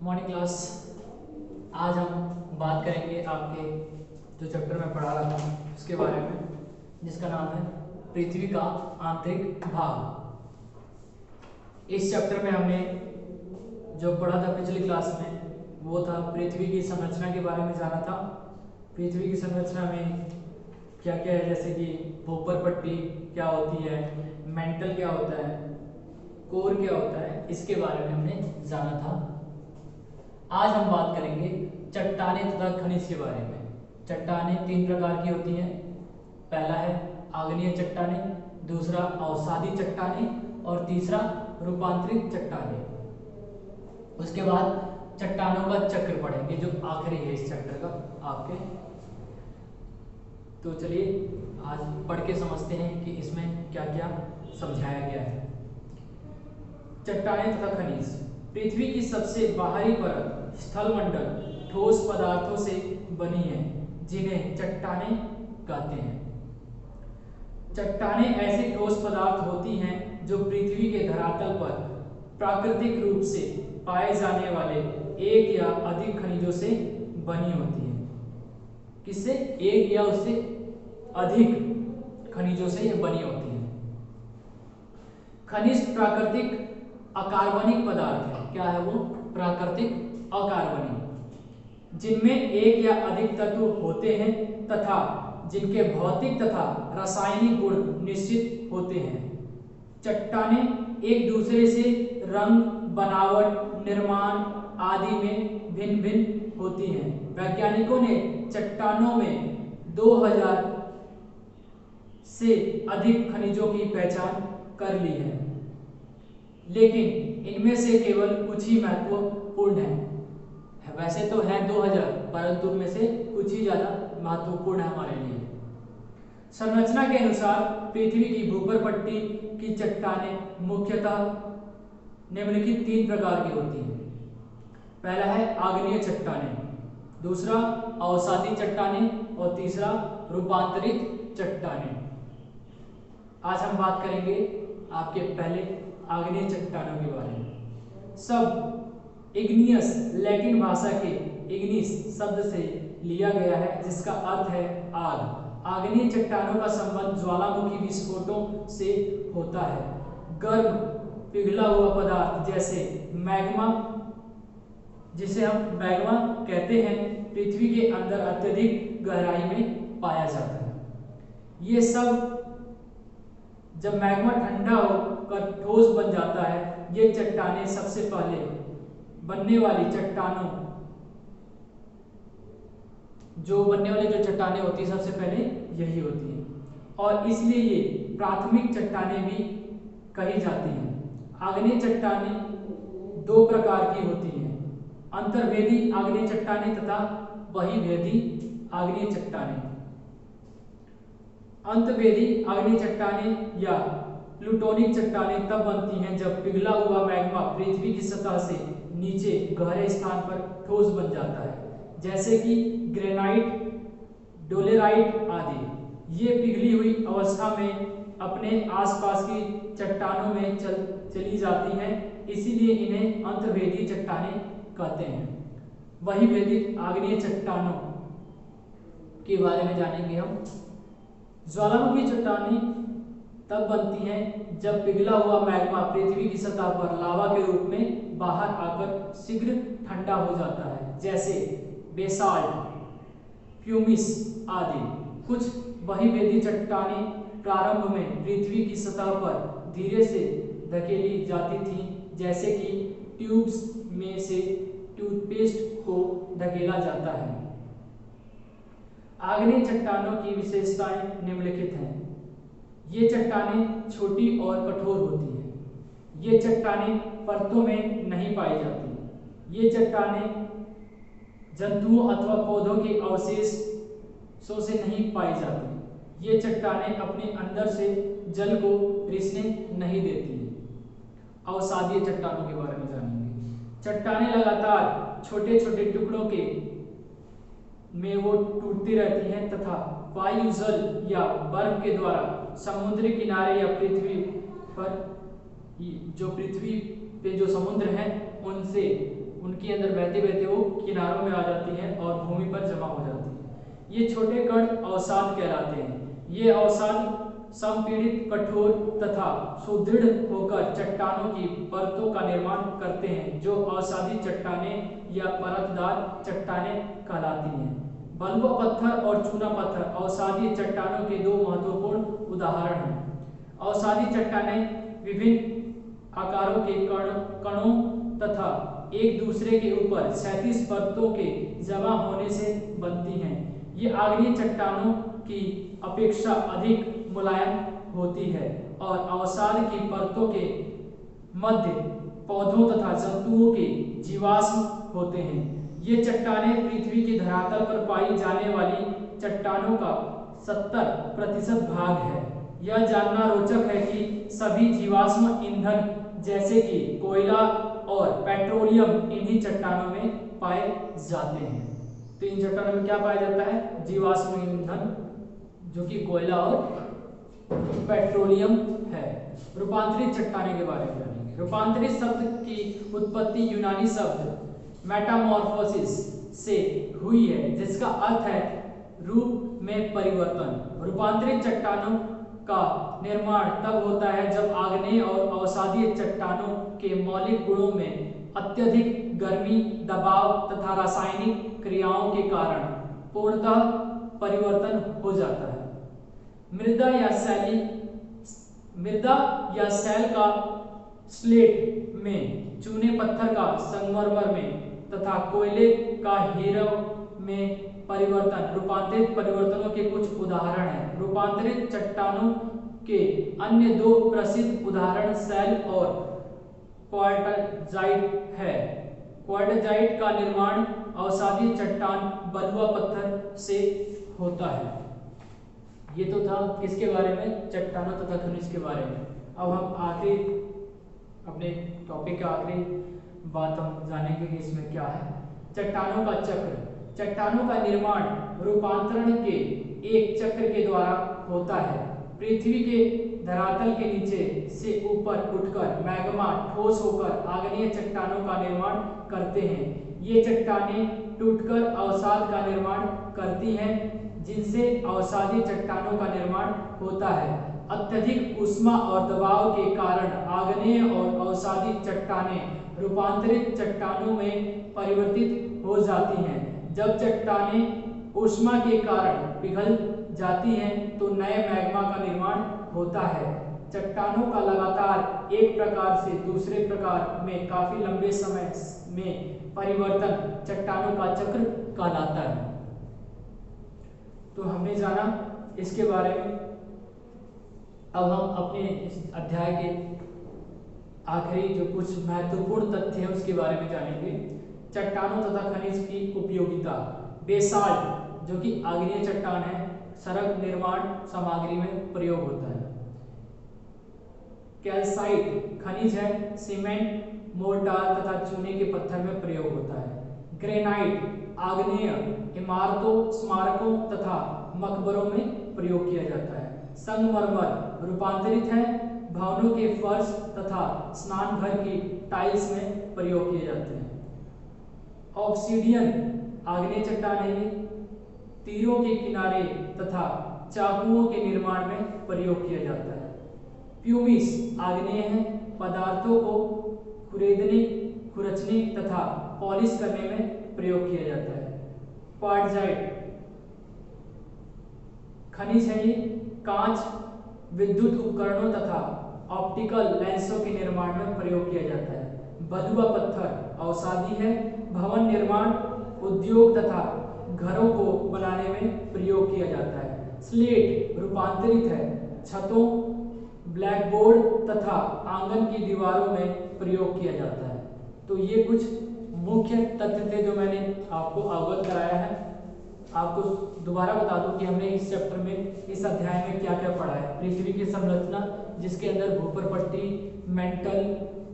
Morning class. आज हम बात करेंगे आपके जो चैप्टर में पढ़ा रहा था उसके बारे में, जिसका नाम है पृथ्वी का आंतरिक भाग। इस चैप्टर में हमने जो पढ़ा था पिछली क्लास में वो था पृथ्वी की संरचना के बारे में जाना था। पृथ्वी की संरचना में क्या क्या है, जैसे कि ऊपर पट्टी क्या होती है, मेंटल क्या होता है, कोर क्या होता है, इसके बारे में हमने जाना था। आज हम बात करेंगे चट्टानें तथा खनिज के बारे में। चट्टानें तीन प्रकार की होती हैं। पहला है आग्नेय चट्टानें, दूसरा अवसादी चट्टानें और तीसरा रूपांतरित चट्टानें। उसके बाद चट्टानों का चक्र पढ़ेंगे जो आखिरी है इस चैप्टर का आपके। तो चलिए आज पढ़ के समझते हैं कि इसमें क्या क्या समझाया गया है। चट्टानें तथा खनिज। पृथ्वी की सबसे बाहरी परत स्थलमंडल ठोस पदार्थों से बनी है जिन्हें चट्टानें कहते हैं। चट्टानें ऐसे ठोस पदार्थ होती हैं जो पृथ्वी के धरातल पर प्राकृतिक रूप से पाए जाने वाले एक या अधिक खनिजों से बनी होती हैं। किससे? एक या उससे अधिक खनिजों से ये बनी होती हैं। खनिज प्राकृतिक अकार्बनिक पदार्थ है। क्या है वो? प्राकृतिक अकार्बनिक, जिनमें एक या अधिक तत्व होते हैं तथा जिनके भौतिक तथा रासायनिक गुण निश्चित होते हैं। चट्टानें एक दूसरे से रंग, बनावट, निर्माण आदि में भिन्न भिन्न होती हैं। वैज्ञानिकों ने चट्टानों में 2000 से अधिक खनिजों की पहचान कर ली है, लेकिन इनमें से केवल कुछ ही महत्वपूर्ण है। वैसे तो है 2000, परंतु उनमें से कुछ ही ज्यादा महत्वपूर्ण है हमारे लिए। संरचना के अनुसार पृथ्वी की भूपर पट्टी की चट्टानें मुख्यतः निम्नलिखित तीन प्रकार की होती हैं। पहला है आग्नेय चट्टानें, दूसरा अवसादी चट्टानें और तीसरा रूपांतरित चट्टानें। आज हम बात करेंगे आपके पहले आग्नेय चट्टानों के बारे में। सब इग्नियस लैटिन भाषा के इग्निस शब्द से लिया गया है, जिसका अर्थ है आग। आग्नेय चट्टानों का संबंध ज्वालामुखी विस्फोटों से होता है। गर्म पिघला हुआ पदार्थ जैसे मैग्मा, जिसे हम मैग्मा कहते हैं, पृथ्वी के अंदर अत्यधिक गहराई में पाया जाता है। ये सब जब मैग्मा ठंडा होकर ठोस बन जाता है, ये चट्टानें सबसे पहले बनने वाली चट्टानें जो चट्टानें होती है सबसे पहले यही होती हैं, और इसलिए ये प्राथमिक चट्टानें भी कही जाती हैं। आग्नेय चट्टानें दो प्रकार की होती हैं, अंतर्वेदी आग्नेय चट्टानें तथा बहिर्वेदी आग्नेय चट्टानें। अंतर्वेदी आग्नेय चट्टानें या प्लूटोनिक चट्टानें तब बनती हैं जब पिघला हुआ मैग्मा पृथ्वी की सतह से नीचे गहरे स्थान पर ठोस बन जाता है, जैसे कि ग्रेनाइट, डोलेराइट आदि। ये पिघली हुई अवस्था में अपने आसपास की चट्टानों में चली जाती हैं, इसीलिए इन्हें अंतर्वेदी चट्टानें कहते हैं। बहिर्वेदी आग्नेय चट्टानों के बारे में जानेंगे हम। ज्वालामुखी चट्टानें तब बनती हैं जब पिघला हुआ मैग्मा पृथ्वी की सतह पर लावा के रूप में बाहर आकर शीघ्र ठंडा हो जाता है, जैसे बेसाल्ट, फ्यूमिस आदि। कुछ बहिर्वेदी चट्टानें प्रारंभ में पृथ्वी की सतह पर धीरे से धकेली जाती थीं, जैसे कि ट्यूब्स में से टूथपेस्ट को धकेला जाता है। आग्नेय चट्टानों की विशेषताएं निम्नलिखित हैं। ये चट्टानें छोटी और कठोर होती हैं। ये चट्टानें परतों में नहीं पाई जाती। ये चट्टानें जंतुओं अथवा पौधों के अवशेषों से नहीं पाई जाती। ये चट्टानें अपने अंदर से जल को रिसने नहीं देती। अवसादीय चट्टानों के बारे में जानेंगे। चट्टानें लगातार छोटे छोटे टुकड़ों के में वो टूटती रहती हैं तथा वायु, जल या बर्फ के द्वारा समुद्री किनारे या पृथ्वी पे जो समुद्र है उनसे उनके अंदर बहते बहते वो किनारों में आ जाती हैं और भूमि पर जमा हो जाती हैं। ये छोटे कण अवसाद कहलाते हैं। ये अवसाद संपीड़ित, कठोर तथा सुदृढ़ होकर चट्टानों की परतों का निर्माण करते हैं, जो अवसादी चट्टानें या परतदार चट्टानें कहलाती हैं। बलुआ पत्थर और चूना पत्थर अवसादी चट्टानों के दो महत्वपूर्ण उदाहरण हैं। अवसादी चट्टानें विभिन्न आकारों के कणों तथा एक दूसरे के ऊपर क्षैतिज परतों के जमा होने से बनती हैं। ये आग्नेय चट्टानों की अपेक्षा अधिक मुलायम होती है और अवसाद की परतों के मध्य पौधों तथा जंतुओं के जीवाश्म होते हैं। ये चट्टानें पृथ्वी की धरातल पर पाई जाने वाली चट्टानों का 70% भाग है। यह जानना रोचक है कि सभी जीवाश्म ईंधन जैसे कि कोयला और पेट्रोलियम इन्हीं चट्टानों में पाए जाते हैं। तो इन चट्टानों में क्या पाया जाता है? जीवाश्म ईंधन, जो कि कोयला और पेट्रोलियम है। रूपांतरित चट्टानें के बारे में जानेंगे। रूपांतरित शब्द की उत्पत्ति यूनानी शब्द मेटामॉर्फोसिस से हुई है, जिसका अर्थ है रूप में परिवर्तन। रूपांतरित चट्टानों का निर्माण तब होता है जब आग्नेय और अवसादीय चट्टानों के मौलिक गुणों में अत्यधिक गर्मी, दबाव तथा रासायनिक क्रियाओं के कारण पूर्णतः परिवर्तन हो जाता है। मृदा या सैल का स्लेट में, चूने पत्थर का संगमरमर में तथा कोयले का हीरा में परिवर्तन रूपांतरित परिवर्तनों के कुछ उदाहरण हैं। रूपांतरित चट्टानों के अन्य दो प्रसिद्ध उदाहरण सैल और क्वार्टजाइट है। क्वार्टजाइट का निर्माण अवसादी चट्टान बलुआ पत्थर से होता है। ये तो था किसके बारे में? चट्टानों तथा खनिज के बारे में। अब हम आखिरी अपने टॉपिक का आखिरी बात हम जानेंगे कि इसमें क्या है। चट्टानों का चक्र। चट्टानों का निर्माण रूपांतरण के एक चक्र के द्वारा होता है। पृथ्वी के धरातल के नीचे से ऊपर उठकर मैग्मा ठोस होकर आग्नेय चट्टानों का निर्माण करते हैं। ये चट्टानें टूटकर अवसाद का निर्माण करती हैं, जिनसे अवसादी चट्टानों का निर्माण होता है। अत्यधिक ऊष्मा और दबाव के कारण आग्नेय और अवसादी चट्टानें रूपांतरित चट्टानों में परिवर्तित हो जाती हैं। जब चट्टानें ऊष्मा के कारण पिघल जाती हैं तो नए मैग्मा का निर्माण होता है। चट्टानों का लगातार एक प्रकार से दूसरे प्रकार में काफी लंबे समय में परिवर्तन चट्टानों का चक्र कहलाता है। तो हमने जाना इसके बारे में। अब हम अपने इस अध्याय के आखिरी जो कुछ महत्वपूर्ण तथ्य हैं उसके बारे में जानेंगे। चट्टानों तथा खनिज की उपयोगिता। बेसाल्ट, जो कि आग्नेय चट्टान है, सड़क निर्माण सामग्री में प्रयोग होता है। कैल्साइट खनिज है, सीमेंट, मोर्टार तथा चूने के पत्थर में प्रयोग होता है। ग्रेनाइट आग्नेय इमारतों, स्मारकों तथा मकबरों में प्रयोग किया जाता है। संगमरमर रूपांतरित है, भवनों के फर्श तथा स्नान घर की टाइल्स में प्रयोग किए जाते हैं। ऑब्सीडियन आग्नेय चट्टान है, ये तीरों के किनारे तथा चाकुओं के निर्माण में प्रयोग किया जाता है। प्यूमिस आग्नेय है, पदार्थों को खुरेदने, खुरचने तथा पॉलिश करने में प्रयोग किया जाता है। क्वार्टजाइट खनिज है, ये कांच, विद्युत उपकरणों तथा ऑप्टिकल लेंसों के निर्माण में प्रयोग किया जाता है। बलुआ पत्थर अवसादी है, भवन निर्माण, उद्योग तथा घरों को बनाने में प्रयोग किया जाता है। स्लेट रूपांतरित है, छतों, ब्लैकबोर्ड तथा आंगन की दीवारों में प्रयोग किया जाता है। तो ये कुछ मुख्य तथ्य थे जो मैंने आपको अवगत कराया है। आपको दोबारा बता दूं कि हमने इस चैप्टर में, इस अध्याय में क्या क्या पढ़ा है। पृथ्वी की संरचना, जिसके अंदर भूपर पट्टी, मेंटल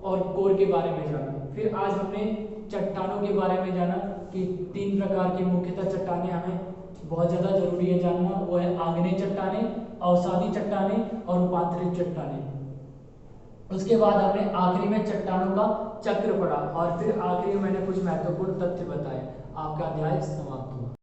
और कोर के बारे में जाना। फिर आज हमने चट्टानों के बारे में जाना कि 3 प्रकार की मुख्यतः चट्टानें हमें बहुत ज़्यादा जरूरी है जानना। वो है आग्नेय चट्टानें, अवसादी चट्टानें और रूपांतरित चट्टानें। उसके बाद हमने आखिरी में चट्टानों का चक्र पढ़ा और फिर आखिरी में मैंने कुछ महत्वपूर्ण तथ्य बताए। आपका अध्याय समाप्त हुआ।